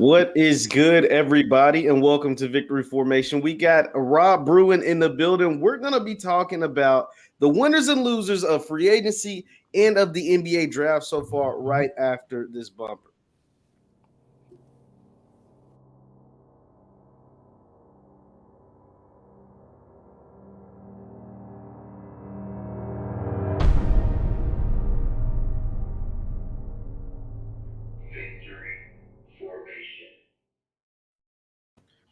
What is good, everybody, and welcome to Victory Formation. We got Rob Bruin in the building. We're going to be talking about the winners and losers of free agency and of the NBA draft so far right after this bumper.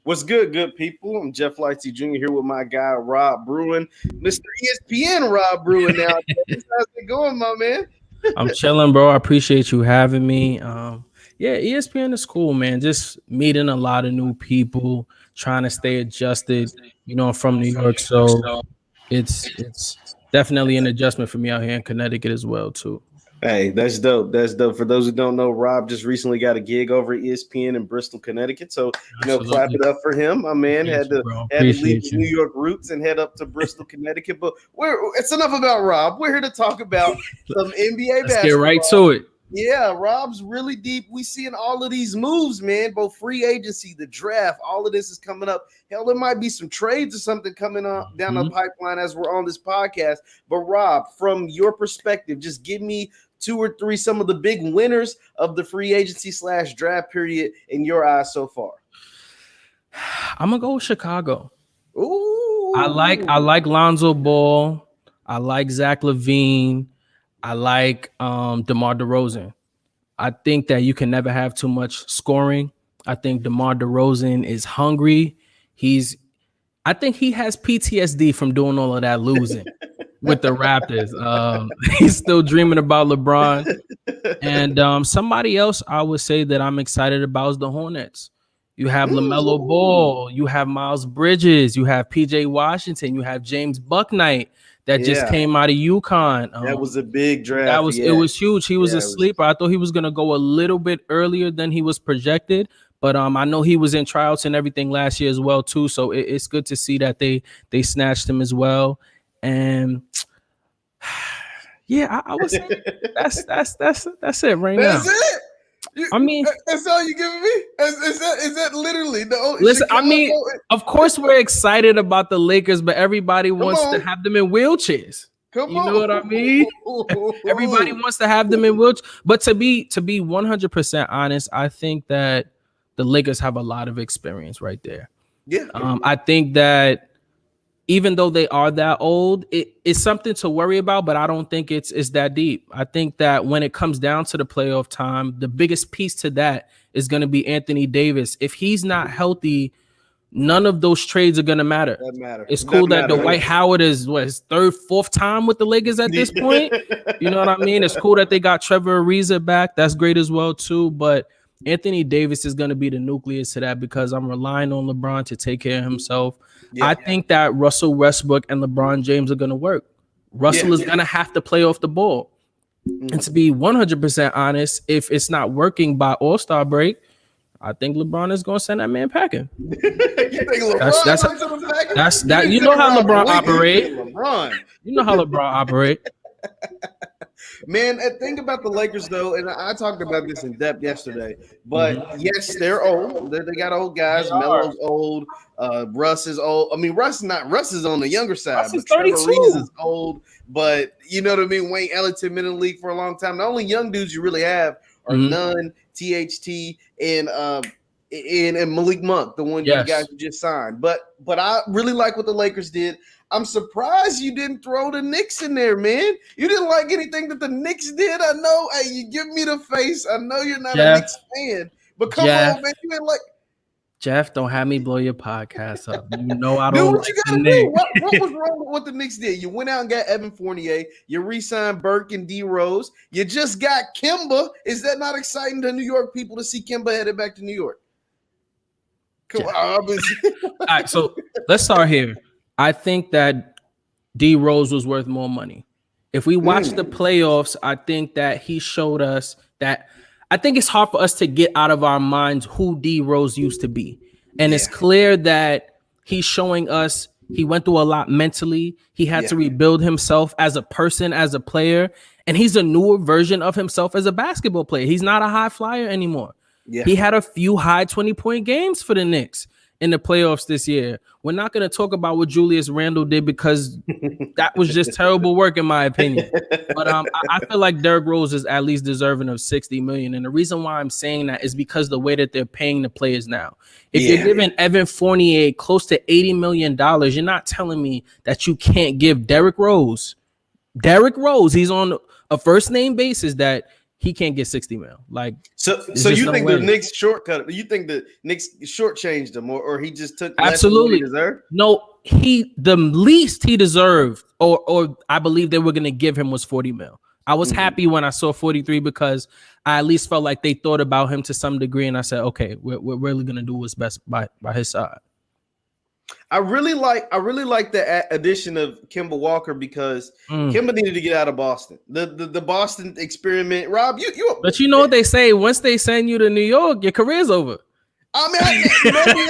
What's good, good people? I'm Jeff Lightsy Jr. here with my guy, Rob Bruin, Mr. ESPN Rob Bruin now. How's it going, my man? I'm chilling, bro. I appreciate you having me. ESPN is cool, man. Just meeting a lot of new people, trying to stay adjusted. I'm from New York, so it's definitely an adjustment for me out here in Connecticut as well, too. Hey, that's dope. That's dope. For those who don't know, Rob just recently got a gig over at ESPN in Bristol, Connecticut. So, clap it up for him. My man had to leave his New York roots and head up to Bristol, Connecticut. But it's enough about Rob. We're here to talk about some NBA basketball. Get right to it. Yeah, Rob's really deep. We seeing all of these moves, man. Both free agency, the draft, all of this is coming up. Hell, there might be some trades or something coming up down the pipeline as we're on this podcast. But Rob, from your perspective, just give me two or three some of the big winners of the free agency / draft period in your eyes so far. I'm gonna go with Chicago. Ooh, I like Lonzo Ball. I like Zach LaVine. I like DeMar DeRozan. I think that you can never have too much scoring. I think DeMar DeRozan is hungry. I think he has PTSD from doing all of that losing with the Raptors. He's still dreaming about LeBron. And somebody else I would say that I'm excited about is the Hornets. You have LaMelo Ball. You have Miles Bridges. You have PJ Washington. You have James Bucknight that just came out of UConn. That was a big draft. It was huge. He was a sleeper. I thought he was going to go a little bit earlier than he was projected. But I know he was in tryouts and everything last year as well, too. So it's good to see that they snatched him as well. And I would say that's it right now. That's it. I mean, that's all you giving me? Is that literally the only? Listen, Chicago? I mean, of course we're excited about the Lakers, but everybody wants to have them in wheelchairs. You know what I mean? Everybody wants to have them in wheelchairs. But to be 100% honest, I think that the Lakers have a lot of experience right there. Yeah. I think that even though they are that old, it's something to worry about, but I don't think it's that deep. I think that when it comes down to the playoff time, the biggest piece to that is going to be Anthony Davis. If he's not healthy, none of those trades are going to matter. Doesn't matter. It's cool that Dwight Howard is his third, fourth time with the Lakers at this point. You know what I mean? It's cool that they got Trevor Ariza back. That's great as well, too. But Anthony Davis is going to be the nucleus to that because I'm relying on LeBron to take care of himself. I think that Russell Westbrook and LeBron James are going to work. Russell is going to have to play off the ball. And to be 100% honest, if it's not working by All-Star break, I think LeBron is going to send that man packing. You think LeBron that's that. You know how LeBron operate. You know how LeBron operate. Man, think about the Lakers, though, and I talked about this in depth yesterday. But yes, they're old. They got old guys. Melo's old. Russ is old. I mean, Russ is on the younger side. Russ is but 32. Trevor Ariza is old. But you know what I mean? Wayne Ellington been in the league for a long time. The only young dudes you really have are Nunn, THT, and Malik Monk, the one you guys just signed. But I really like what the Lakers did. I'm surprised you didn't throw the Knicks in there, man. You didn't like anything that the Knicks did. I know. Hey, you give me the face. I know you're not a Knicks fan, but come on, man. You ain't like. Jeff, don't have me blow your podcast up. You know I Do don't. what you gotta do. What was wrong with what the Knicks did? You went out and got Evan Fournier. You re-signed Burke and D Rose. You just got Kemba. Is that not exciting to New York people to see Kemba headed back to New York? Come on. All right, so let's start here. I think that D Rose was worth more money. If we watch the playoffs, I think that he showed us that. I think it's hard for us to get out of our minds who D Rose used to be. And it's clear that he's showing us he went through a lot mentally. He had to rebuild himself as a person, as a player. And he's a newer version of himself as a basketball player. He's not a high flyer anymore. Yeah. He had a few high 20-point games for the Knicks in the playoffs this year. We're not going to talk about what Julius Randle did because that was just terrible work, in my opinion. But I feel like Derrick Rose is at least deserving of $60 million. And the reason why I'm saying that is because the way that they're paying the players now. If you're giving Evan Fournier close to $80 million, you're not telling me that you can't give Derrick Rose. He's on a first name basis that he can't get 60 mil. Like, so you think the Knicks shortcut? You think the Knicks shortchanged him, or he just took less than what he deserved? No, the least he deserved, or I believe they were going to give him was 40 mil. I was happy when I saw 43 because I at least felt like they thought about him to some degree, and I said, okay, we're really going to do what's best by his side. I really like the addition of Kemba Walker because Kemba needed to get out of Boston. The Boston experiment, Rob. But you know what they say? Once they send you to New York, your career's over. I mean,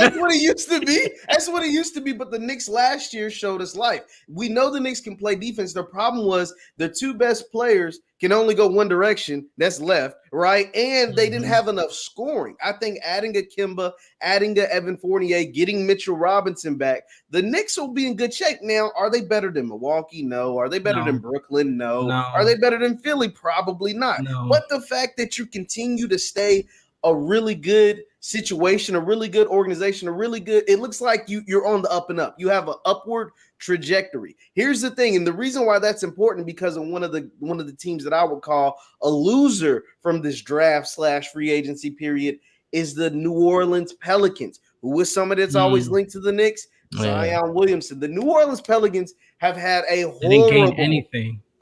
that's what it used to be. That's what it used to be. But the Knicks last year showed us life. We know the Knicks can play defense. The problem was the two best players can only go one direction. That's left, right? And they didn't have enough scoring. I think adding a Kemba, adding a Evan Fournier, getting Mitchell Robinson back, the Knicks will be in good shape. Now, are they better than Milwaukee? No. Are they better than Brooklyn? No. Are they better than Philly? Probably not. No. But the fact that you continue to stay a really good situation, a really good organization, it looks like you're on the up and up. You have an upward trajectory. Here's the thing, and the reason why that's important because of one of the teams that I would call a loser from this draft/free agency period is the New Orleans Pelicans, who is somebody that's always linked to the Knicks, Zion Williamson. The New Orleans Pelicans have had a horrible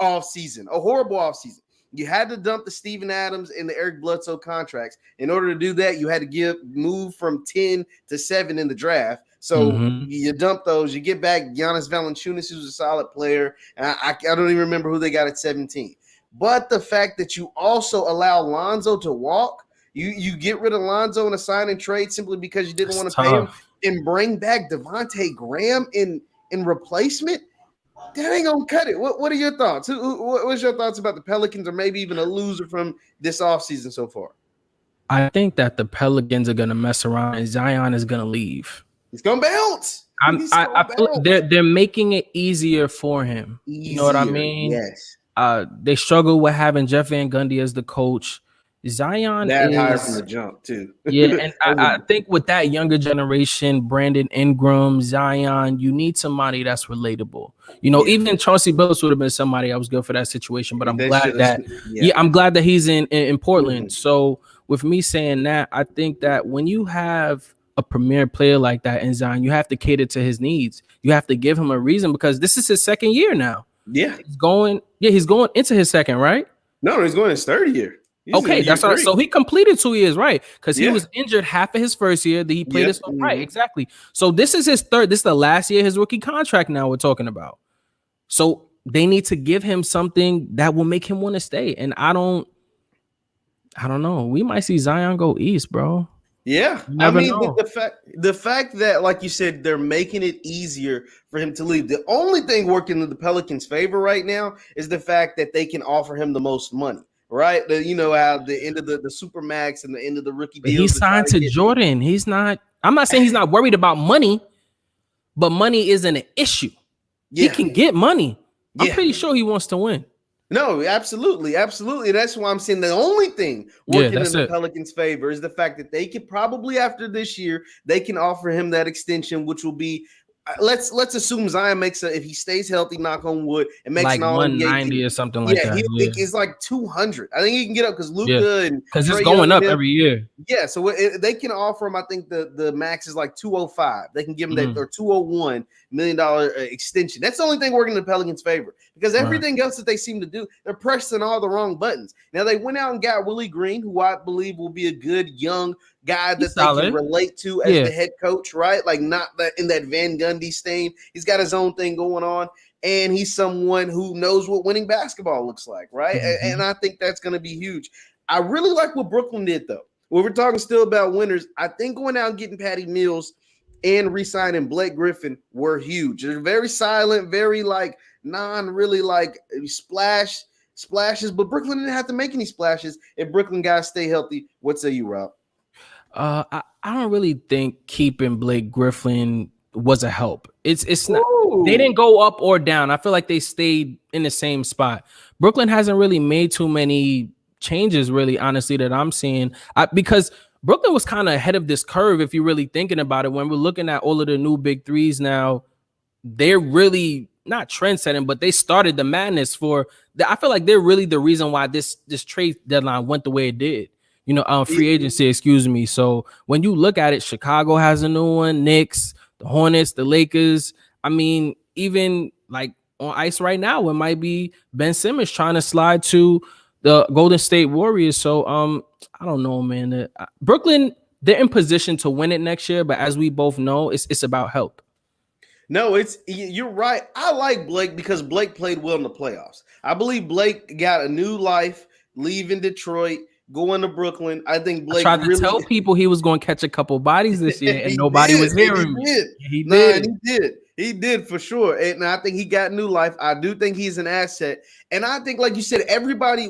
offseason. You had to dump the Steven Adams and the Eric Bledsoe contracts. In order to do that, you had to move from 10 to 7 in the draft. So you dump those. You get back Giannis Valanciunas, who's a solid player. And I don't even remember who they got at 17. But the fact that you also allow Lonzo to walk, you get rid of Lonzo in a sign and trade simply because you didn't want to pay him, and bring back Devontae Graham in replacement. That ain't gonna cut it. What are your thoughts? What's your thoughts about the Pelicans, or maybe even a loser from this offseason so far? I think that the Pelicans are gonna mess around and Zion is gonna leave. He's gonna bounce. I feel like they're making it easier for him. You know what I mean? Yes. They struggle with having Jeff Van Gundy as the coach. Zion that is higher from the jump too. Yeah, and I think with that younger generation, Brandon Ingram, Zion, you need somebody that's relatable. You know, even Chauncey Billups would have been somebody I was good for that situation. But I'm glad that he's in Portland. So with me saying that, I think that when you have a premier player like that in Zion, you have to cater to his needs. You have to give him a reason because this is his second year now. Yeah, he's going into his second, right? No, he's going his third year. Okay, that's all right. So he completed 2 years, right? Because he was injured half of his first year. That he played his right, exactly. So this is his third. This is the last year of his rookie contract. Now we're talking about. So they need to give him something that will make him want to stay. And I don't know. We might see Zion go east, bro. Yeah, I mean the fact that, like you said, they're making it easier for him to leave. The only thing working in the Pelicans' favor right now is the fact that they can offer him the most money. Right, how the end of the Supermax and the end of the rookie deal. He signed to Jordan. He's not. I'm not saying he's not worried about money, but money isn't an issue. Yeah. He can get money. I'm pretty sure he wants to win. No, absolutely. That's why I'm saying the only thing working in the Pelicans' favor is the fact that they could probably, after this year, they can offer him that extension, which will be. Let's assume Zion makes if he stays healthy, knock on wood, and makes like 190 or something like that. It's like 200. I think he can get up because Luka and because it's going up every year. Yeah, so they can offer him. I think the max is like 205. They can give him that or $201 million extension. That's the only thing working in the Pelicans' favor because everything else that they seem to do, they're pressing all the wrong buttons. Now they went out and got Willie Green, who I believe will be a good young guy that they can relate to as the head coach, right? Like not that in that Van Gundy stain. He's got his own thing going on, and he's someone who knows what winning basketball looks like, right? And I think that's going to be huge. I really like what Brooklyn did, though. When we're talking still about winners, I think going out and getting Patty Mills and re-signing Blake Griffin were huge. They're very silent, very like non-really like splashes, but Brooklyn didn't have to make any splashes if Brooklyn guys stay healthy. What say you, Rob? I don't really think keeping Blake Griffin was a help. It's not. They didn't go up or down. I feel like they stayed in the same spot. Brooklyn hasn't really made too many changes, really, honestly, that I'm seeing. Because Brooklyn was kind of ahead of this curve, if you're really thinking about it. When we're looking at all of the new big threes now, they're really not trend setting, but they started the madness I feel like they're really the reason why this trade deadline went the way it did. Free agency, excuse me. So when you look at it, Chicago has a new one, Knicks, the Hornets, the Lakers. I mean, even like on ice right now, it might be Ben Simmons trying to slide to the Golden State Warriors. So I don't know, man. Brooklyn, they're in position to win it next year, but as we both know, it's about help. No, you're right. I like Blake because Blake played well in the playoffs. I believe Blake got a new life leaving Detroit, going to Brooklyn. I think Blake tried to tell people he was going to catch a couple bodies this year, and nobody was hearing me. He did for sure. And I think he got new life. I do think he's an asset. And I think, like you said,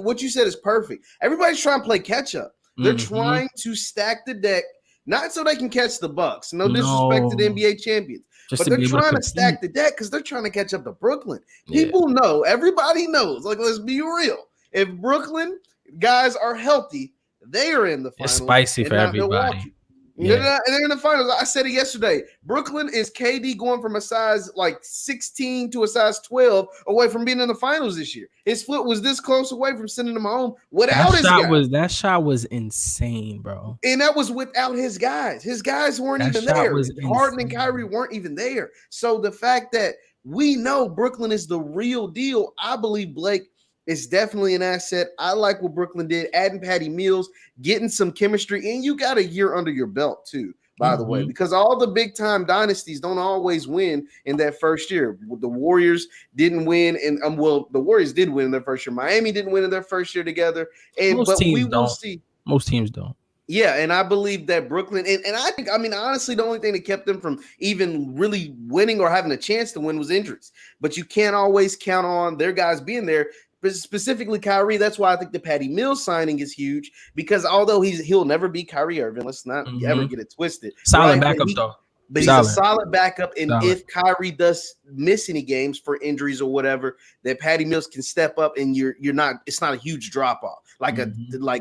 what you said is perfect. Everybody's trying to play catch up. They're trying to stack the deck, not so they can catch the Bucks. No disrespect to the NBA champions. But they're trying to stack the deck because they're trying to catch up to Brooklyn. People know. Everybody knows. Like, let's be real. If Brooklyn guys are healthy, they are in the finals. It's spicy for everybody. Yeah. And they're in the finals. I said it yesterday. Brooklyn is KD going from a size like 16 to a size 12 away from being in the finals this year. His foot was this close away from sending him home without his guys. That shot was insane, bro. And that was without his guys. His guys weren't even there. Harden and Kyrie weren't even there. So the fact that we know Brooklyn is the real deal, I believe Blake is definitely an asset. I like what Brooklyn did, adding Patty Mills, getting some chemistry, and you got a year under your belt too, by the way, because all the big-time dynasties don't always win in that first year. The Warriors didn't win, and the Warriors did win in their first year. Miami didn't win in their first year together, but we will see. Most teams don't. Yeah, and I believe that Brooklyn, and I think, honestly, the only thing that kept them from even really winning or having a chance to win was injuries. But you can't always count on their guys being there. Specifically Kyrie. That's why I think the Patty Mills signing is huge, because although he'll never be Kyrie Irving, let's not ever get it twisted. Solid backup though. But he's a solid backup, and if Kyrie does miss any games for injuries or whatever, that Patty Mills can step up, and you're not. It's not a huge drop off. Like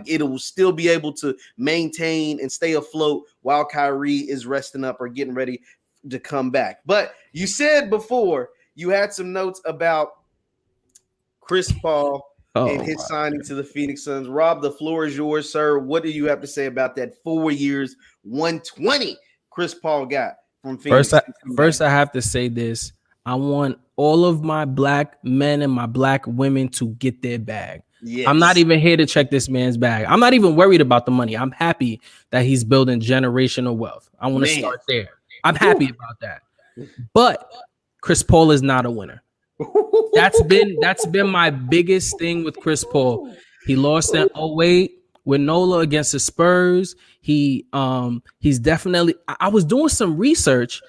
it will still be able to maintain and stay afloat while Kyrie is resting up or getting ready to come back. But you said before you had some notes about Chris Paul and his signing to the Phoenix Suns. Rob, the floor is yours, sir. What do you have to say about that 4 years, 120 Chris Paul got from Phoenix? First, I have to say this. I want all of my black men and my black women to get their bag. Yes. I'm not even here to check this man's bag. I'm not even worried about the money. I'm happy that he's building generational wealth. I want to start there. I'm happy about that. But Chris Paul is not a winner. That's been my biggest thing with Chris Paul. He lost in 08 with Nola against the Spurs. He's definitely. I was doing some research,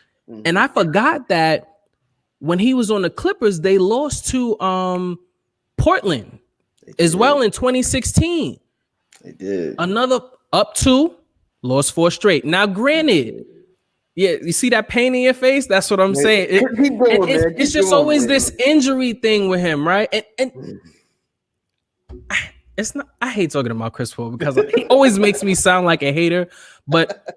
and I forgot that when he was on the Clippers, they lost to Portland as well in 2016. They did. Another up 2, lost 4 straight. Now, granted. Yeah, you see that pain in your face? That's what I'm saying. It's just always this injury thing with him, right? And it's not. I hate talking about Chris Paul because he always makes me sound like a hater. But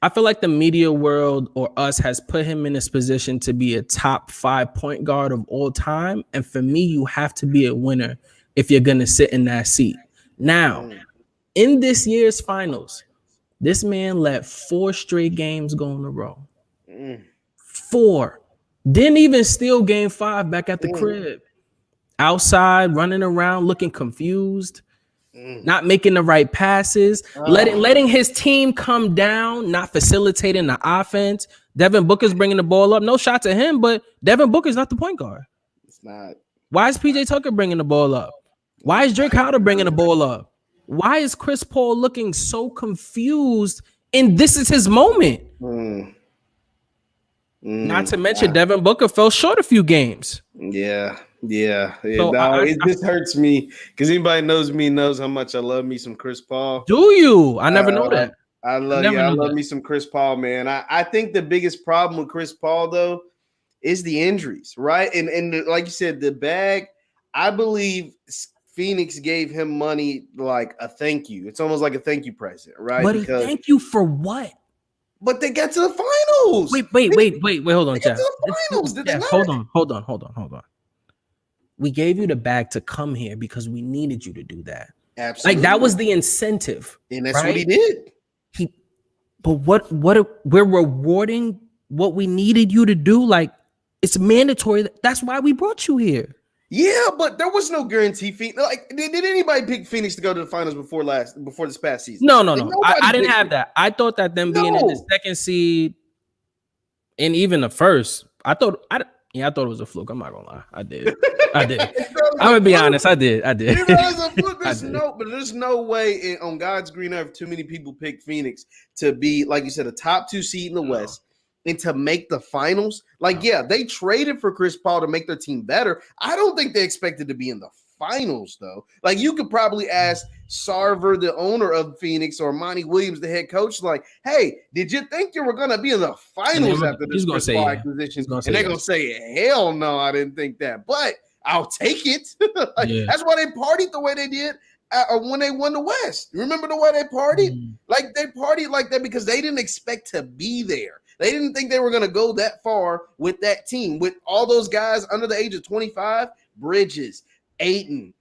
I feel like the media world or us has put him in this position to be a top 5 point guard of all time. And for me, you have to be a winner if you're gonna sit in that seat. Now, in this year's finals, this man let 4 straight games go in a row. 4. Didn't even steal game 5 back at the crib. Outside, running around, looking confused, not making the right passes, letting his team come down, not facilitating the offense. Devin Booker's bringing the ball up. No shot to him, but Devin Booker's not the point guard. It's not. Why is PJ Tucker bringing the ball up? Why is Drake Crowder bringing the ball up? Why is Chris Paul looking so confused? And this is his moment. Not to mention Devin Booker fell short a few games. Yeah. It just hurts me because anybody knows me knows how much I love me some Chris Paul. Do you? I never know that. I love me some Chris Paul, man. I think the biggest problem with Chris Paul, though, is the injuries, right? And like you said, the bag, I believe Phoenix gave him money like a thank you. It's almost like a thank you present, right? But thank you for what? But they got to the finals. Wait. Hold on, Jeff. Finals. Did they not? Hold on. We gave you the bag to come here because we needed you to do that. Absolutely. Like that was the incentive. And that's what he did. But we're rewarding what we needed you to do. Like it's mandatory. That's why we brought you here. Yeah, but there was no guarantee. Like, did anybody pick Phoenix to go to the finals before this past season? No. I didn't have that. I thought that them being in the second seed and even the first, I thought it was a fluke. I'm not gonna lie. I did. I'm gonna be honest. I did. There's no way on God's green earth too many people pick Phoenix to be, like you said, a top 2 seed in the West and to make the finals. Like, they traded for Chris Paul to make their team better. I don't think they expected to be in the finals, though. Like, you could probably ask Sarver, the owner of Phoenix, or Monty Williams, the head coach, like, hey, did you think you were going to be in the finals after this Chris Paul acquisition? And they're going to say, hell no, I didn't think that. But I'll take it. That's why they partied the way they did when they won the West. Remember the way they partied? Like, they partied like that because they didn't expect to be there. They didn't think they were going to go that far with that team, with all those guys under the age of 25, Bridges, Ayton,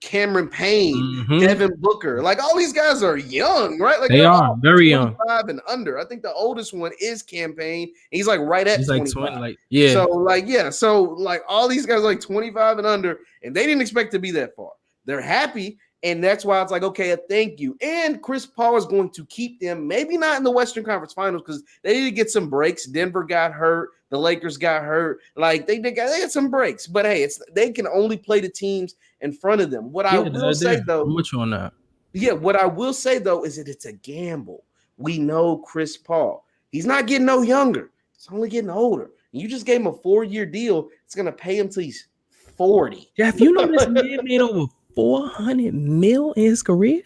Cameron Payne, Devin Booker. Like, all these guys are young, right? Like, they are very young. 25 and under. I think the oldest one is Campaign. He's like right at 25. Like 20, So all these guys are like 25 and under, and they didn't expect to be that far. They're happy. And that's why it's like, okay, thank you. And Chris Paul is going to keep them, maybe not in the Western Conference Finals because they need to get some breaks. Denver got hurt. The Lakers got hurt. Like, they got some breaks. But, hey, they can only play the teams in front of them. What I will say, though, I'm with you on that. Yeah, what I will say, though, is that it's a gamble. We know Chris Paul. He's not getting no younger. He's only getting older. You just gave him a 4-year deal. It's going to pay him till he's 40. Jeff, you know this man made over $400 million in his career.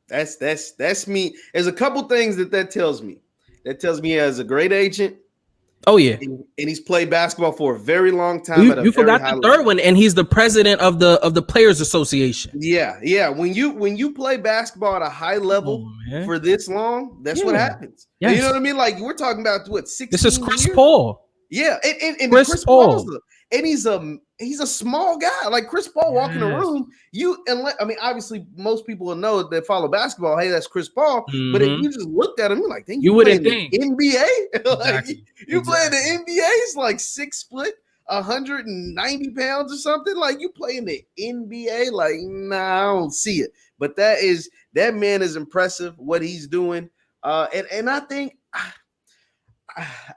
That's me. There's a couple things that tells me. That tells me he has a great agent. Oh yeah, and he's played basketball for a very long time. You forgot the third one, and he's the president of the Players Association. Yeah. When you play basketball at a high level for this long, that's what happens. Yes. You know what I mean? Like, we're talking about what 16 This is Chris years? Paul. Yeah, and Chris Paul. And he's a small guy. Like, Chris Paul walking the room, obviously most people will know that follow basketball. Hey, that's Chris Paul. But if you just looked at him, you're like, you wouldn't think NBA. Like, you playing the NBA? It's like 6 foot, 190 pounds or something. Like, you playing the NBA? Like, nah, I don't see it. But that man is impressive. What he's doing, and I think.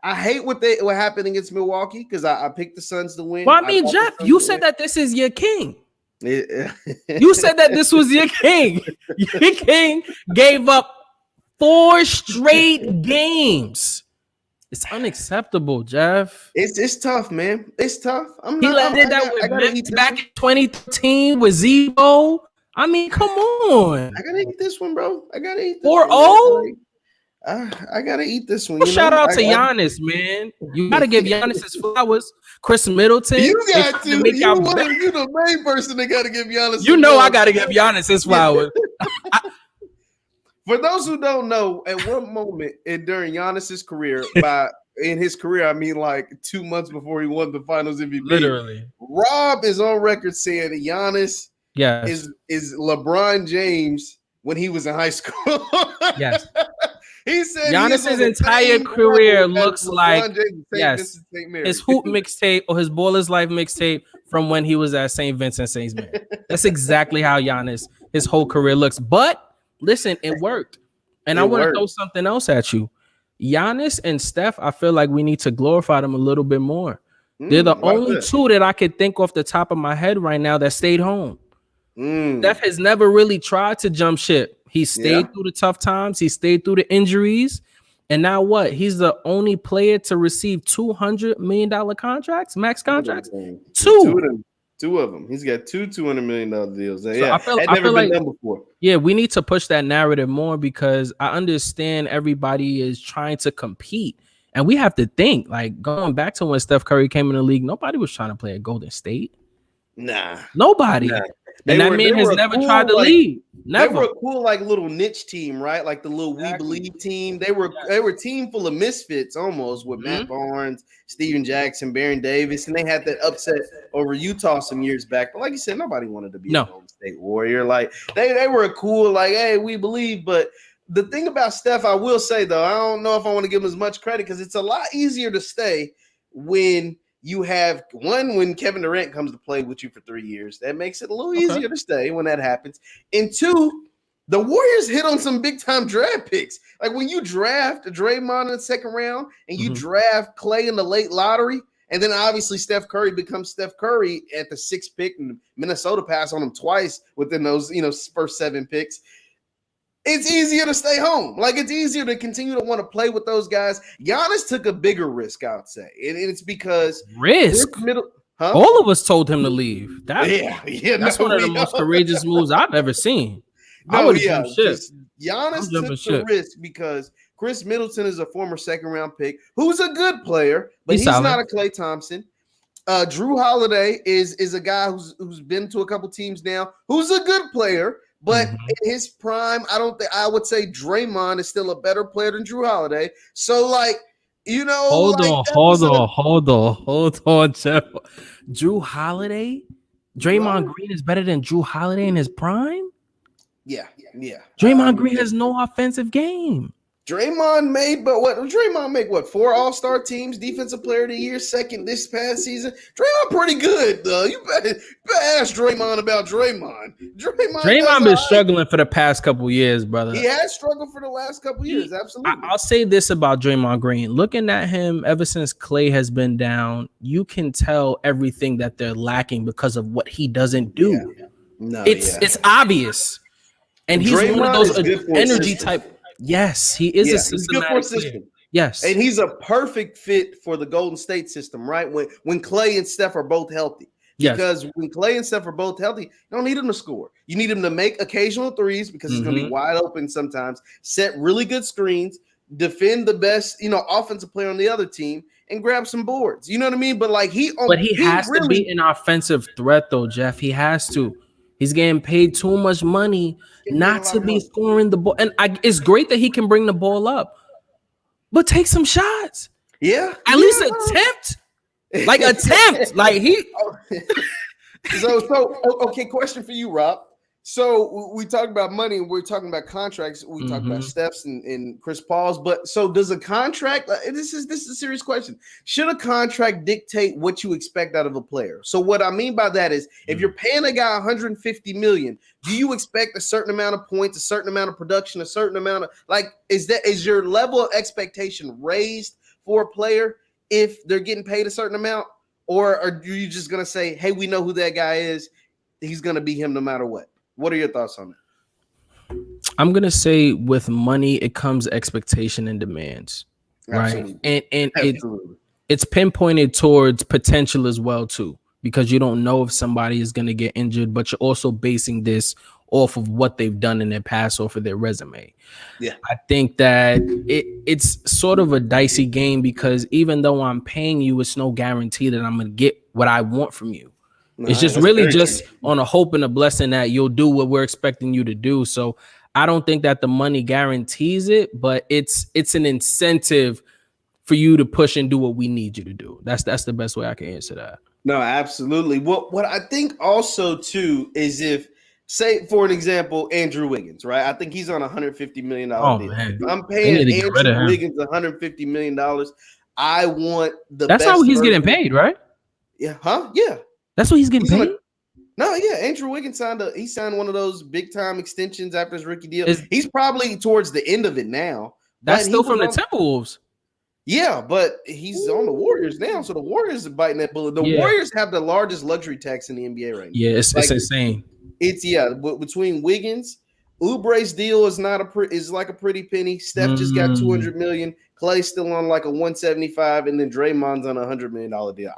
I hate what happened against Milwaukee because I picked the Suns to win. Well, I mean, Jeff, you said that this is your king. You said that this was your king. Your king gave up 4 straight games. It's unacceptable, Jeff. It's tough, man. It's tough. He did that with back in 2013 with Zebo. I mean, come on. I gotta eat this one, bro. I gotta eat this 4-0. I gotta eat this one. Shout out to Giannis, man. You gotta give Giannis his flowers. Chris Middleton. You got to. You're the main person that gotta give Giannis. You know I gotta give Giannis his flowers. For those who don't know, at one moment during Giannis's career, in his career, I mean like 2 months before he won the Finals MVP. Literally, Rob is on record saying that Giannis is LeBron James when he was in high school. Yes. He said Giannis's entire career looks like his hoop mixtape or his Baller's Life mixtape from when he was at St. Vincent St. Mary. That's exactly how his whole career looks. But listen, it worked. And I want to throw something else at you. Giannis and Steph, I feel like we need to glorify them a little bit more. They're the only two that I could think off the top of my head right now that stayed home. Steph has never really tried to jump ship. He stayed through the tough times. He stayed through the injuries. And now what? He's the only player to receive $200 million contracts, max contracts. Two. 2 of them. He's got two $200 million deals. So yeah, had never been done before. Yeah, we need to push that narrative more because I understand everybody is trying to compete. And we have to think, like, going back to when Steph Curry came in the league, nobody was trying to play at Golden State. Nah. Nobody. Nah. And that man has never tried to leave. Never. They were a cool, like, little niche team, right? Like the little We Believe team. They were a team full of misfits almost with Matt Barnes, Steven Jackson, Baron Davis, and they had that upset over Utah some years back. But like you said, nobody wanted to be a Golden State Warrior. Like they were a cool, like, hey, we believe. But the thing about Steph, I will say though, I don't know if I want to give him as much credit because it's a lot easier to stay when you have when Kevin Durant comes to play with you for 3 years. That makes it a little easier to stay when that happens. And 2, the Warriors hit on some big time draft picks. Like when you draft Draymond in the second round and you draft Clay in the late lottery, and then obviously Steph Curry becomes Steph Curry at the 6th pick, and Minnesota passed on him twice within those first 7 picks. It's easier to stay home. Like it's easier to continue to want to play with those guys. Giannis took a bigger risk, I would say, and it's because all of us told him to leave. That's one of the most courageous moves I've ever seen. Giannis took the risk because Chris Middleton is a former 2nd round pick who's a good player, but he's not a Klay Thompson. Drew Holiday is a guy who's been to a couple teams now, who's a good player. But in his prime, I would say Draymond is still a better player than Drew Holiday. So, like, hold on, Jeff. Drew Holiday, Draymond Green is better than Drew Holiday in his prime. Yeah. Draymond Green has no offensive game. Draymond made 4 All-Star teams, Defensive Player of the Year, 2nd this past season. Draymond pretty good, though. You better ask Draymond about Draymond. Draymond been struggling for the past couple years, brother. He has struggled for the last couple years, absolutely. I'll say this about Draymond Green. Looking at him ever since Klay has been down, you can tell everything that they're lacking because of what he doesn't do. Yeah. It's obvious. And he's Draymond one of those energy type. Yes, he is a systematic system. Yes, and he's a perfect fit for the Golden State system, right? When Klay and Steph are both healthy, because when Klay and Steph are both healthy, you don't need him to score. You need him to make occasional threes because he's going to be wide open sometimes. Set really good screens, defend the best, offensive player on the other team, and grab some boards. You know what I mean? But like he has to be an offensive threat, though, Jeff. He has to. He's getting paid too much money not to be scoring the ball. And it's great that he can bring the ball up, but take some shots. Yeah. At least attempt. Like he. So, okay, question for you, Rob. So we talked about money and we're talking about contracts. We talked about Steph's and Chris Paul's. But so does a contract? This is a serious question. Should a contract dictate what you expect out of a player? So what I mean by that is, if you're paying a guy $150 million, do you expect a certain amount of points, a certain amount of production, a certain amount of is your level of expectation raised for a player if they're getting paid a certain amount, or are you just gonna say, hey, we know who that guy is, he's gonna be him no matter what? What are your thoughts on that? I'm going to say with money, it comes expectation and demands, right? And it's pinpointed towards potential as well, too, because you don't know if somebody is going to get injured, but you're also basing this off of what they've done in their past, off of their resume. Yeah, I think that it's sort of a dicey game because even though I'm paying you, it's no guarantee that I'm going to get what I want from you. It's just really just on a hope and a blessing that you'll do what we're expecting you to do. So I don't think that the money guarantees it, but it's an incentive for you to push and do what we need you to do. That's the best way I can answer that. No, absolutely. What I think also too is if, say for an example, Andrew Wiggins, right? I think he's on $150 million deal. Man. I'm paying Andrew Wiggins $150 million. I want the That's best how he's getting paid, right? Yeah, huh? Yeah. That's what he's getting paid? Andrew Wiggins signed one of those big time extensions after his rookie deal. He's probably towards the end of it now. That's still from the Timberwolves. Yeah, but he's on the Warriors now, so the Warriors are biting that bullet. The Warriors have the largest luxury tax in the NBA right now. Yeah, it's insane. It's between Wiggins, Oubre's deal is like a pretty penny. Steph just got $200 million. Clay's still on like a 175, and then Draymond's on a $100 million deal.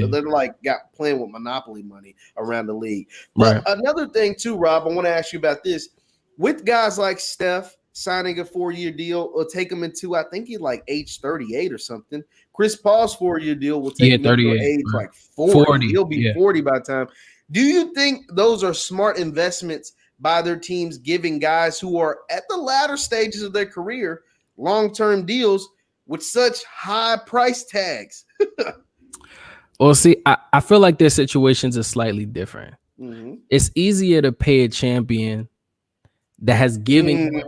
They're like playing with monopoly money around the league. But another thing too, Rob, I want to ask you about this. With guys like Steph signing a 4-year deal will take him into, I think he's like age 38 or something. Chris Paul's 4-year deal will take him into age like 40. He'll be 40 by the time. Do you think those are smart investments by their teams, giving guys who are at the latter stages of their career long-term deals with such high price tags? Well, see, I feel like their situations are slightly different. Mm-hmm. It's easier to pay a champion that has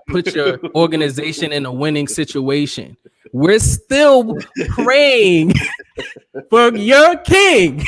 put your organization in a winning situation. We're still praying for your king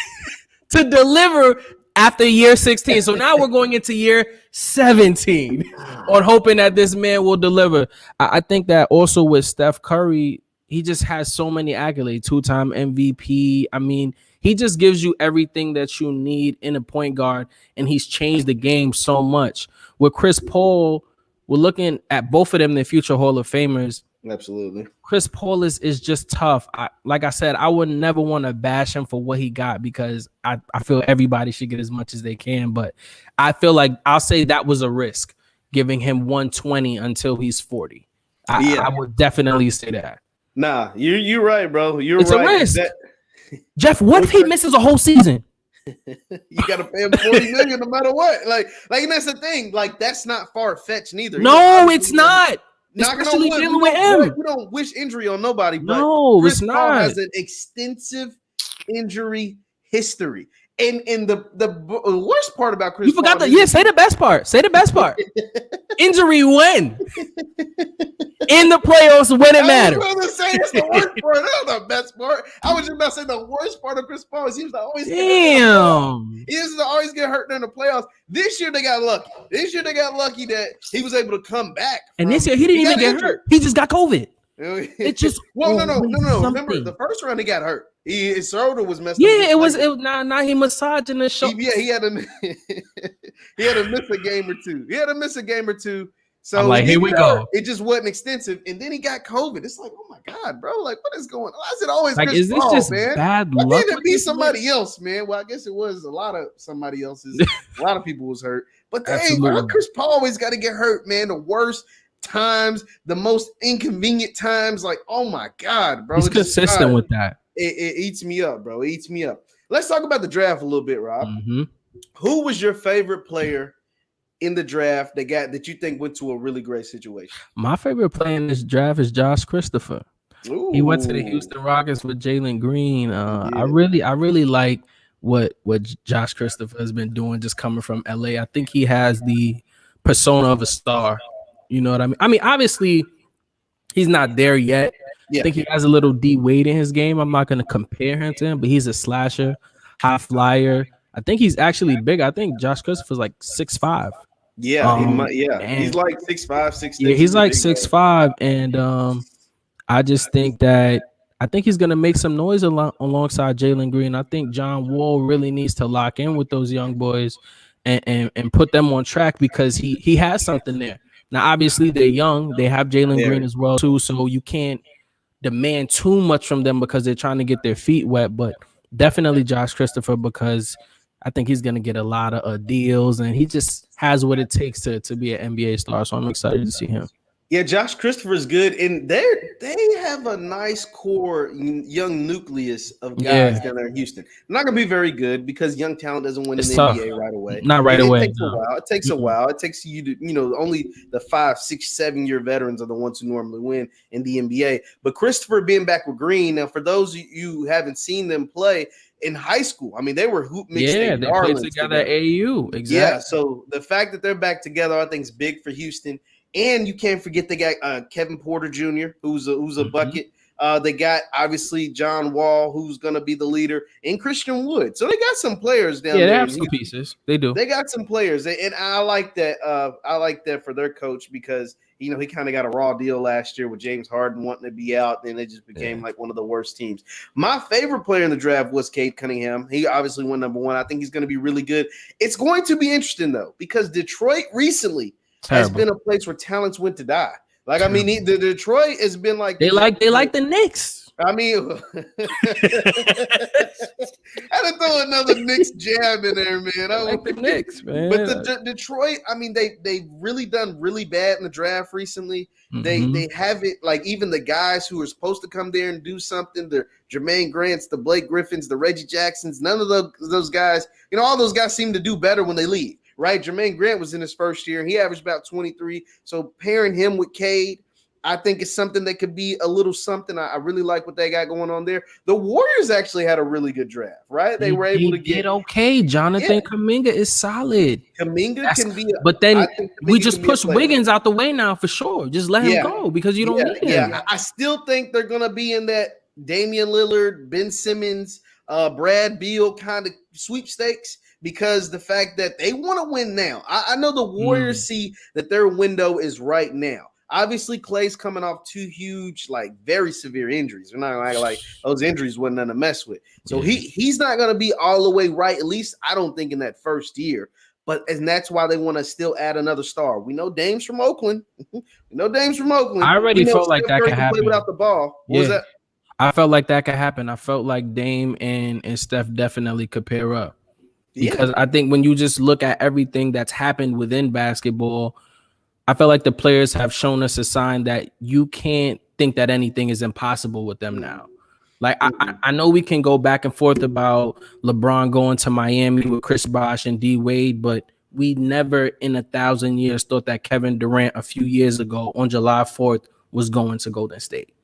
to deliver after year 16. So now we're going into year 17 on hoping that this man will deliver. I think that also with Steph Curry, he just has so many accolades, 2-time MVP. I mean, he just gives you everything that you need in a point guard, and he's changed the game so much. With Chris Paul, we're looking at both of them, the future Hall of Famers. Absolutely. Chris Paul is just tough. Like I said, I would never want to bash him for what he got because I feel everybody should get as much as they can. But I feel like I'll say that was a risk, giving him 120 until he's 40. I would definitely say that. Nah, you're right, bro. It's right. A risk. Jeff, what if he misses a whole season? You gotta pay him $40 million no matter what. Like that's the thing. Like that's not far fetched neither. No, it's not. Especially dealing with him. We don't wish injury on nobody. But no, Chris it's not. Paul has an extensive injury history. And the worst part about Chris Paul. You forgot say the best part. Say the best part. Injury when? In the playoffs when it matters. I was going to say it's the worst part, not the best part. I was just about to say the worst part of Chris Paul is he used to always get hurt during the playoffs. This year they got lucky. That he was able to come back. And this year he didn't even get hurt. He just got COVID. It just no. Remember the first round he got hurt. His shoulder was messed up. Yeah, it was. Now he massaging the shoulder. He had to miss a game or two. So I'm like, here we go. It just wasn't extensive, and then he got COVID. It's like, oh my god, bro! Like, what is going on? Why is it always like? Chris Is this Paul, just man? bad luck? Why didn't it be somebody else, man? Well, I guess it was a lot of somebody else's. A lot of people was hurt, but dang, bro, Chris Paul always got to get hurt, man. The worst times, the most inconvenient times. Like, oh my god, bro! He's consistent with that. It eats me up, bro. It eats me up. Let's talk about the draft a little bit, Rob. Mm-hmm. Who was your favorite player in the draft that you think went to a really great situation? My favorite player in this draft is Josh Christopher. Ooh. He went to the Houston Rockets with Jalen Green. I really like what Josh Christopher has been doing just coming from LA. I think he has the persona of a star. You know what I mean? I mean, obviously, he's not there yet. Yeah. I think he has a little D weight in his game. I'm not going to compare him to him, but he's a slasher, high flyer. I think he's actually big. I think Josh Christopher's like 6'5". Yeah, he's like 6'5", 6'6". Yeah, he's like 6'5", and I just think that he's gonna make some noise alongside Jalen Green. I think John Wall really needs to lock in with those young boys and put them on track because he has something there. Now, obviously, they're young. They have Jalen Green as well too, so you can't demand too much from them because they're trying to get their feet wet. But definitely Josh Christopher because I think he's going to get a lot of deals, and he just has what it takes to be an NBA star. So I'm excited to see him. Yeah, Josh Christopher is good, and they have a nice core, young nucleus of guys down there in Houston. Not going to be very good because young talent doesn't win in the NBA right away. Not right away. It takes a while. It takes a while. It takes you to, only the 5, 6, 7 year veterans are the ones who normally win in the NBA. But Christopher being back with Green, now for those of you who haven't seen them play, in high school, I mean, they were hoop mixtape. Yeah, they played together at AAU. Exactly. Yeah, so the fact that they're back together, I think, is big for Houston. And you can't forget they got Kevin Porter Jr., who's a bucket. They got obviously John Wall, who's going to be the leader, and Christian Wood. So they got some players down there. Yeah, they have some pieces. They do. They got some players, and I like that. I like that for their coach because he kind of got a raw deal last year with James Harden wanting to be out, and it just became like one of the worst teams. My favorite player in the draft was Cade Cunningham. He obviously went number 1. I think he's going to be really good. It's going to be interesting though because Detroit recently has been a place where talents went to die. Like, I mean, the Detroit has been like they like the Knicks. I mean, I had to throw another Knicks jab in there, man. I like the Knicks, man. But the Detroit, I mean, they've really done really bad in the draft recently. They haven't, like, even the guys who are supposed to come there and do something, the Jermaine Grants, the Blake Griffins, the Reggie Jacksons, none of those guys, all those guys seem to do better when they leave, right? Jermaine Grant was in his first year. He averaged about 23. So pairing him with Cade, I think it's something that could be a little something. I really like what they got going on there. The Warriors actually had a really good draft, right? They were able to get okay. Jonathan Kuminga is solid. Kuminga can be, but then we just push Wiggins out the way now for sure. Just let him go because you don't need him. Yeah, I still think they're gonna be in that Damian Lillard, Ben Simmons, Brad Beal kind of sweepstakes because the fact that they want to win now. I know the Warriors see that their window is right now. Obviously, Klay's coming off 2 huge, like very severe injuries. We're not gonna act like those injuries wasn't nothing to mess with. So he's not gonna be all the way right. At least I don't think in that first year. And that's why they want to still add another star. We know Dame's from Oakland. I already felt like that could happen without the ball. What was that? I felt like that could happen. I felt like Dame and Steph definitely could pair up because I think when you just look at everything that's happened within basketball. I feel like the players have shown us a sign that you can't think that anything is impossible with them now. Like, I know we can go back and forth about LeBron going to Miami with Chris Bosh and D Wade, but we never in 1,000 years thought that Kevin Durant a few years ago on July 4th was going to Golden State.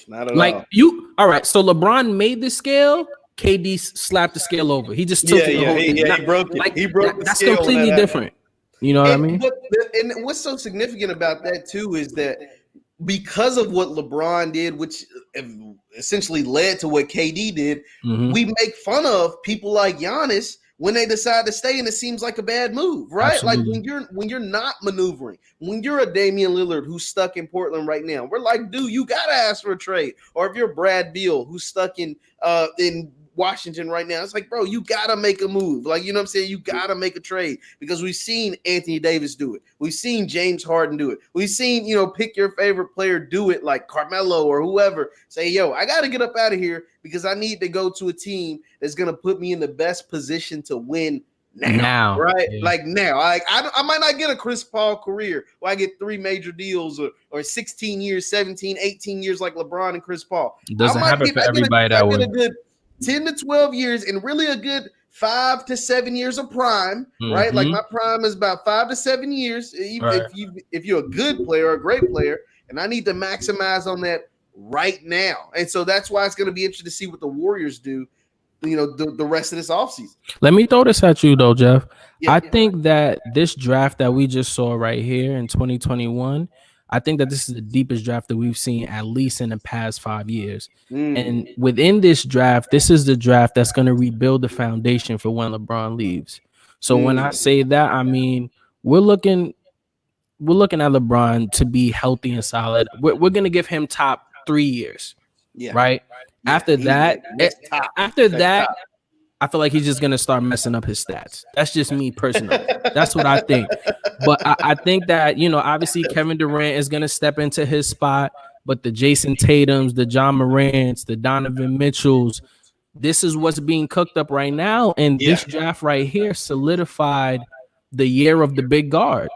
Not at all. All right, so LeBron made the scale. KD slapped the scale over. He just tilted the whole thing. He broke it. He broke the scale. That's completely different. You know what I mean? And what's so significant about that, too, is that because of what LeBron did, which essentially led to what KD did, we make fun of people like Giannis when they decide to stay, and it seems like a bad move, right? Absolutely. Like when you're not maneuvering, when you're a Damian Lillard who's stuck in Portland right now, we're like, dude, you got to ask for a trade. Or if you're Brad Beal who's stuck in Washington right now, it's like, bro, you gotta make a move. Like, you know what I'm saying? You gotta make a trade because we've seen Anthony Davis do it. We've seen James Harden do it. We've seen, pick your favorite player do it, like Carmelo or whoever. Say, yo, I gotta get up out of here because I need to go to a team that's gonna put me in the best position to win now. Right? Yeah. Like now. I might not get a Chris Paul career where I get 3 major deals or 16 years, 17, 18 years like LeBron and Chris Paul. It doesn't happen for everybody that way. 10 to 12 years and really a good 5 to 7 years of prime, right? Like my prime is about 5 to 7 years. Even if you're a good player, a great player, and I need to maximize on that right now. And so that's why it's going to be interesting to see what the Warriors do, the rest of this offseason. Let me throw this at you though, Jeff. I think that this draft that we just saw right here in 2021, I think that this is the deepest draft that we've seen at least in the past 5 years. And within this draft, this is the draft that's going to rebuild the foundation for when LeBron leaves. So when I say that, I mean, we're looking at LeBron to be healthy and solid. We're going to give him top 3 years. Right? After that, I feel like he's just going to start messing up his stats. That's just me personally. That's what I think. But I think that, obviously Kevin Durant is going to step into his spot, but the Jason Tatums, the John Morants, the Donovan Mitchells, this is what's being cooked up right now. And this draft right here solidified the year of the big guard.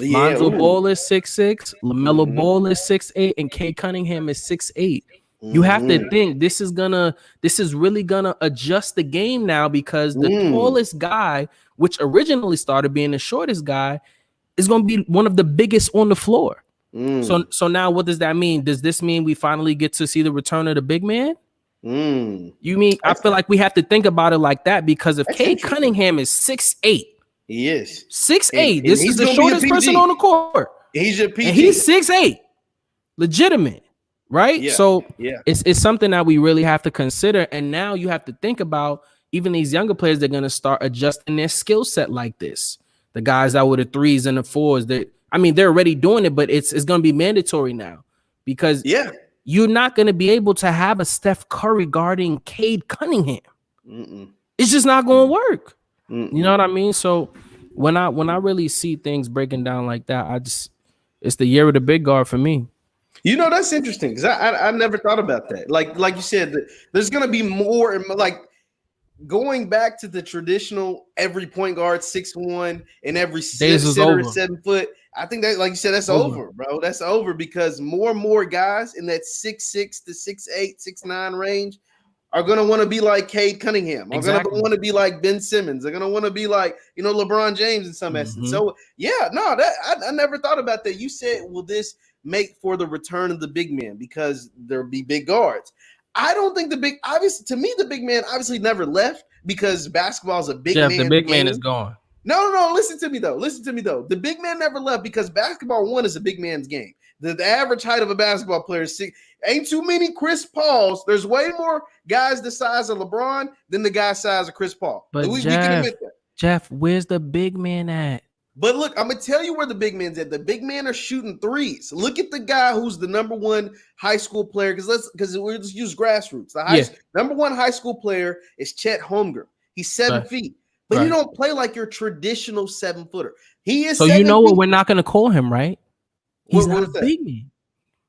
Lonzo Ball is 6'6", LaMelo Ball is 6'8", and Kay Cunningham is 6'8". You have to think this is really gonna adjust the game now because the tallest guy, which originally started being the shortest guy, is gonna be one of the biggest on the floor. So now what does that mean? Does this mean we finally get to see the return of the big man? You mean I feel like we have to think about it like that because if Kay Cunningham is 6'8", he is 6'8". This is the shortest person on the court. He's your PG. And he's 6'8", legitimate. Right. So it's something that we really have to consider. And now you have to think about even these younger players, they're going to start adjusting their skill set like this. The guys that were the 3s and the 4s they're already doing it, but it's going to be mandatory now because you're not going to be able to have a Steph Curry guarding Cade Cunningham. It's just not going to work. You know what I mean? So when I really see things breaking down like that, it's the year of the big guard for me. You know, that's interesting because I never thought about that. Like you said, there's going to be more like going back to the traditional every point guard 6'1" and every center is 7 foot. I think that, like you said, that's over, bro. That's over because more and more guys in that 6'6" to 6'8", 6'9" range are going to want to be like Cade Cunningham. Are going to want to be like Ben Simmons. They're going to want to be like, LeBron James in some essence. So, yeah, no, that I never thought about that. You said, will this make for the return of the big man because there'll be big guards? I don't think the big man obviously never left because basketball is a big man. The big man is gone. No. Listen to me though. The big man never left because basketball is a big man's game. The average height of a basketball player is 6. Ain't too many Chris Pauls. There's way more guys the size of LeBron than the guy size of Chris Paul. But we can admit that. Jeff, where's the big man at? But look, I'm gonna tell you where the big man's at. The big men are shooting threes. Look at the guy who's the number one high school player. Because we'll just use grassroots. Number one high school player is Chet Holmgren. He's 7 feet, but he don't play like your traditional 7-footer. He is. So you know what? We're not gonna call him, right? He's not a big man.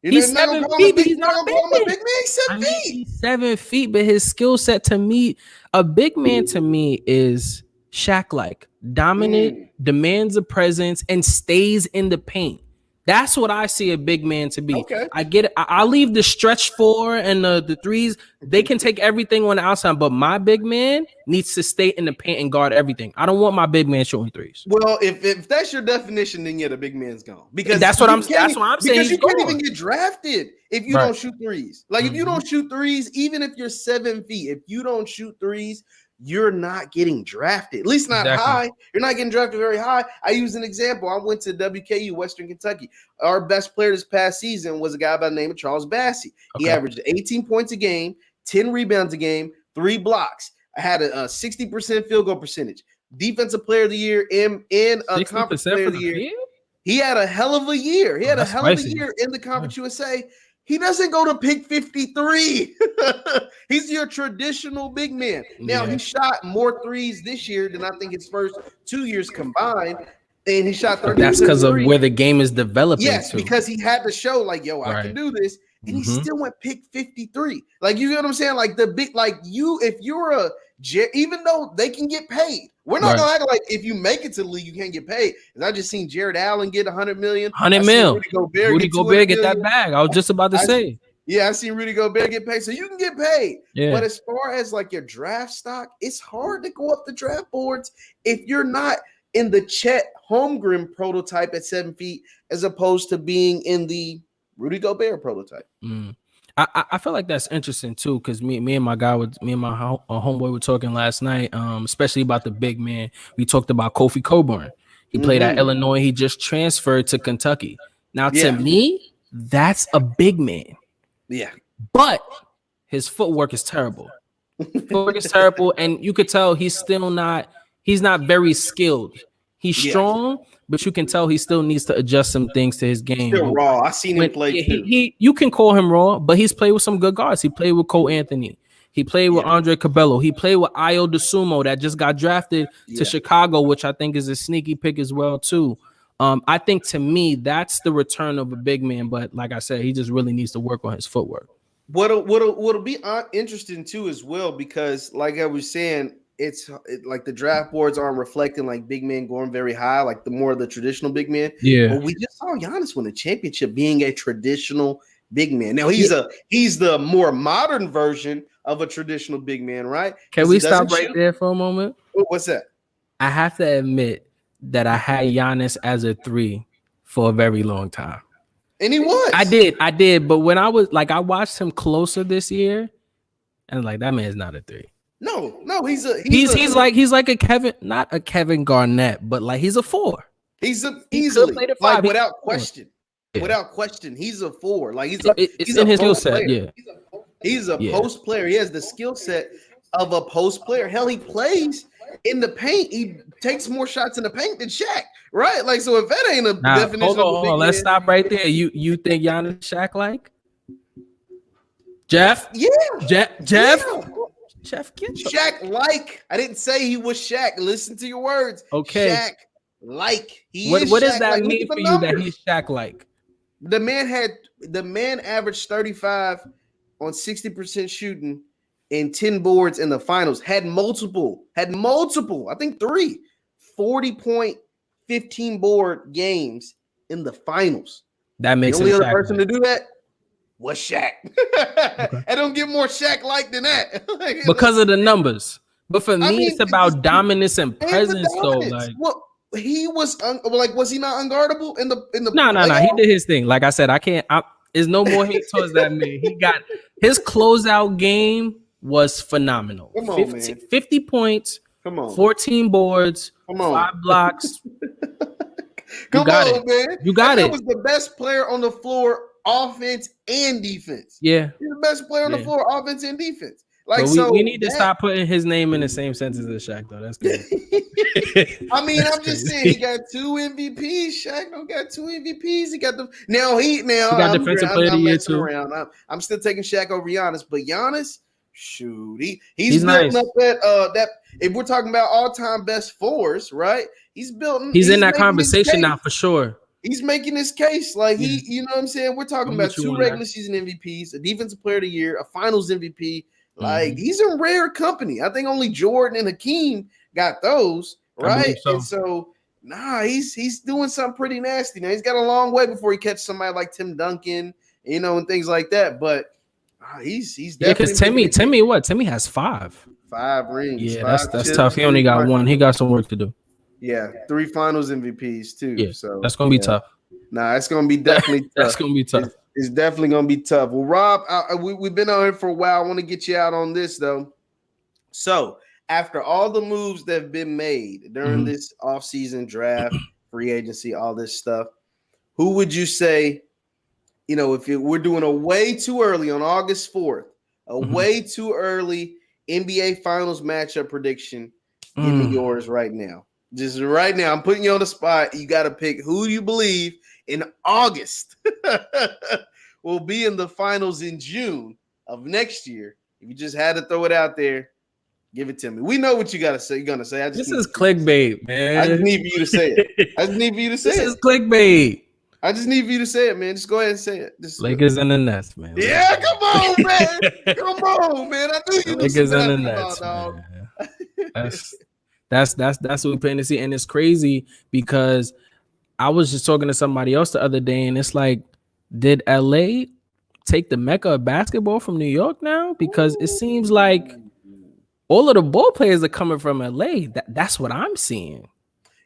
He's 7 feet, but he's not a big man. He's 7 feet. He's 7 feet, but his skill set to me, a big man to me is Shaq-like, dominant, demands a presence, and stays in the paint. That's what I see a big man to be. Okay. I get it. I leave the stretch four and the threes. They can take everything on the outside, but my big man needs to stay in the paint and guard everything. I don't want my big man shooting threes. Well, if that's your definition, then yeah, the big man's gone. Because that's what I'm saying. Because you can't even get drafted if you don't shoot threes. Like if you don't shoot threes, even if you're 7 feet, if you don't shoot threes, you're not getting drafted, at least not high. You're not getting drafted very high. I use an example. I went to WKU, Western Kentucky. Our best player this past season was a guy by the name of Charles Bassey. Okay. He averaged 18 points a game, 10 rebounds a game, 3 blocks. I had a 60% field goal percentage. Defensive player of the year and a conference player of the year. He had a hell of a year. He had a hell of a year in the Conference USA. He doesn't go to pick 53. He's your traditional big man. Now, he shot more threes this year than I think his first 2 years combined. And he shot 30%. That's because of where the game is developing. Yes, because he had to show, like, yo, I can do this. And he still went pick 53. Like, you know what I'm saying? Like, if you're even though they can get paid, we're not gonna act like if you make it to the league, you can't get paid. Because I just seen Jared Allen get $100 million. $100 million. Rudy Gobert get that bag. I was just about to say. Yeah, I seen Rudy Gobert get paid. So you can get paid. Yeah. But as far as like your draft stock, it's hard to go up the draft boards if you're not in the Chet Holmgren prototype at 7 feet, as opposed to being in the Rudy Gobert prototype. I feel like that's interesting too, because me and my homeboy were talking last night, especially about the big man. We talked about Koffi Coburn. He played at Illinois. He just transferred to Kentucky. Now, to me, that's a big man. Yeah, but his footwork is terrible. And you could tell he's not very skilled. He's strong, but you can tell he still needs to adjust some things to his game. Still raw. I seen him play too. You can call him raw, but he's played with some good guards. He played with Cole Anthony. He played with Andre Cabello. He played with Ayo DeSumo that just got drafted to Chicago, which I think is a sneaky pick as well too. I think to me that's the return of a big man, but like I said, he just really needs to work on his footwork. What'll be interesting too as well, because like I was saying, it's like the draft boards aren't reflecting like big men going very high, like the more of the traditional big men. Yeah. But we just saw Giannis win a championship being a traditional big man. Now he's the more modern version of a traditional big man, right? Can we stop there for a moment? What's that? I have to admit that I had Giannis as a 3 for a very long time. And he was. I did. But when I watched him closer this year, and like that man's not a 3. No, he's like a Kevin, not a Kevin Garnett, but like he's a 4. He's easily like without question. Yeah. Without question, he's a 4. Like he's in his skill set. Yeah, he's a post player. He has the skill set of a post player. Hell, he plays in the paint. He takes more shots in the paint than Shaq, right? Like, so if that ain't a definition, hold on, let's stop right there. You think Giannis Shaq like Jeff? Yeah, Jeff. Yeah. Jeff, get Shaq like. I didn't say he was Shaq. Listen to your words. Okay. Shaq like. What does that mean for you that he's Shaq like? The man averaged 35 on 60% shooting and 10 boards in the finals. Had multiple, I think 3 40-point, 15 board games in the finals. That makes the only other person to do that was Shaq. Okay. I don't get more Shaq-like than that. Because of the numbers. But for me, it's about dominance and presence, though. Like, well, he was was he not unguardable in the No. He did his thing. Like I said, there's no more hate towards that man. He got his closeout game was phenomenal. Come on, 50 points. Come on. 14 boards. 5 blocks. Come on, man. You got it. He was the best player on the floor, offense and defense. Yeah. He's the best player on the floor, offense and defense. Like, so we need to stop putting his name in the same sentence as Shaq, though. That's good. I mean, I'm just saying he got 2 MVPs. Shaq don't got 2 MVPs. He got he got defensive player of the year too. I'm still taking Shaq over Giannis, but Giannis, shoot, he's building nice. Up that if we're talking about all-time best fours, right? He's in that conversation now for sure. He's making his case. Like you know what I'm saying? We're talking about 2 regular season MVPs, a defensive player of the year, a finals MVP. Like he's in rare company. I think only Jordan and Hakeem got those, right? So. And so, he's doing something pretty nasty. Now he's got a long way before he catches somebody like Tim Duncan, and things like that. But he's definitely because Timmy has 5 rings. Yeah, that's tough. He only got 1. He got some work to do. Yeah, 3 finals MVPs too. Yeah, so that's gonna be tough. It's gonna be definitely tough. That's gonna be tough. It's definitely gonna be tough. Well, Rob, we've been on here for a while. I want to get you out on this though. So after all the moves that have been made during this offseason draft, free agency, all this stuff, who would you say, if we're doing a way too early on August 4th, way too early NBA Finals matchup prediction? Give me yours right now. Just right now, I'm putting you on the spot. You got to pick who you believe in August will be in the finals in June of next year. If you just had to throw it out there, give it to me. We know what you got to say. You're gonna say. This is clickbait, man. I just need for you to say it. This is clickbait. I just need for you to say it, man. Just go ahead and say it. Lakers and the Nets, man. Yeah, come on, man. Come on, man. I knew you. Lakers and the Nets, man. That's what we're paying to see, and it's crazy because I was just talking to somebody else the other day, and it's like, did LA take the mecca of basketball from New York now? Because it seems like all of the ball players are coming from LA. That's what I'm seeing.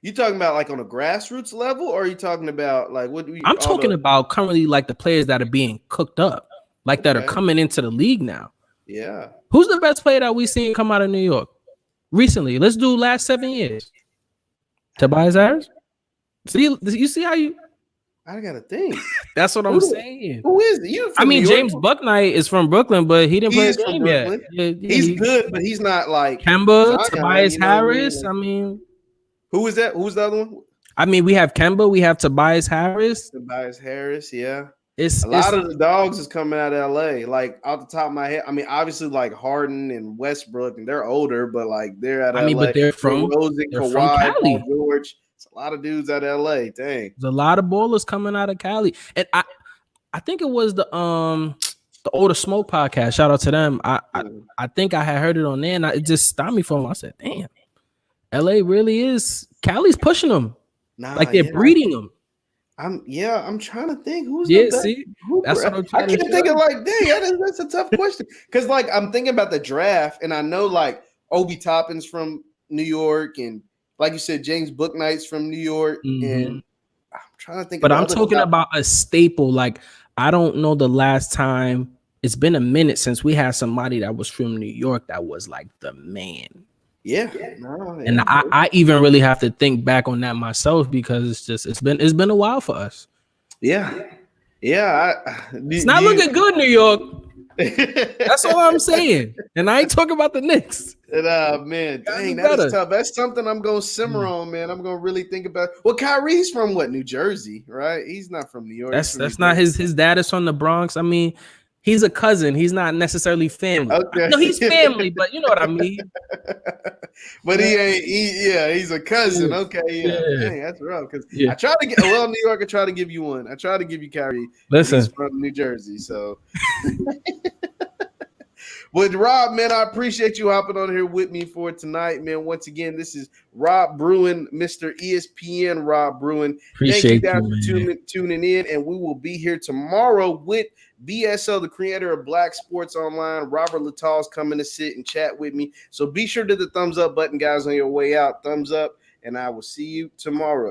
You talking about like on a grassroots level, or are you talking about like what? I'm talking about currently like the players that are being cooked up, like that are coming into the league now. Yeah. Who's the best player that we seen come out of New York recently? Let's do last 7 years. Tobias Harris. See, you see how you? I gotta think. That's what I'm saying. Who is it? James Bucknight is from Brooklyn, but he didn't play a game yet. Yeah, he's good, but he's not like Kemba, Tobias Harris. I mean, who is that? Who's the other one? I mean, we have Kemba, we have Tobias Harris. Yeah. It's a lot of the dogs is coming out of LA. Like off the top of my head, I mean, obviously like Harden and Westbrook, and they're older, but like they're out of LA. But they're from Cali. George. It's a lot of dudes out of LA. Dang. There's a lot of ballers coming out of Cali. And I think it was the Older Smoke podcast. Shout out to them. I think I had heard it on there, and it just stopped me from. I said, damn, LA really is. Cali's pushing them. Like they're breeding them. I'm trying to think who's that's what I'm trying I can't think of like, dang, that's a tough question. Because like I'm thinking about the draft, and I know like Obi Toppin's from New York, and like you said, James Bouknight's from New York, and I'm trying to think. But I'm talking about a staple. Like I don't know the last time. It's been a minute since we had somebody that was from New York that was like the man. Yeah. And I even really have to think back on that myself because it's been a while for us. Yeah. It's not looking good, New York. That's all I'm saying. And I ain't talking about the Knicks. And man, dang, that is tough. That's something I'm gonna simmer on, man. I'm gonna really think about. Well, Kyrie's from New Jersey, right? He's not from New York. That's not his dad is from the Bronx. I mean, He's a cousin. He's not necessarily family. Okay. No, he's family, but you know what I mean. But he ain't. He's a cousin. Okay, yeah. Dang, that's rough. Because I tried to get. Well, New York, I tried to give you one. I tried to give you Kyrie. Listen, he's from New Jersey, so. But Rob, man, I appreciate you hopping on here with me for tonight, man. Once again, this is Rob Bruin, Mr. ESPN Rob Bruin. Appreciate Thank you guys for tuning in, and we will be here tomorrow with BSO, the creator of Black Sports Online. Robert Littall's coming to sit and chat with me. So be sure to hit the thumbs up button, guys, on your way out. Thumbs up, and I will see you tomorrow.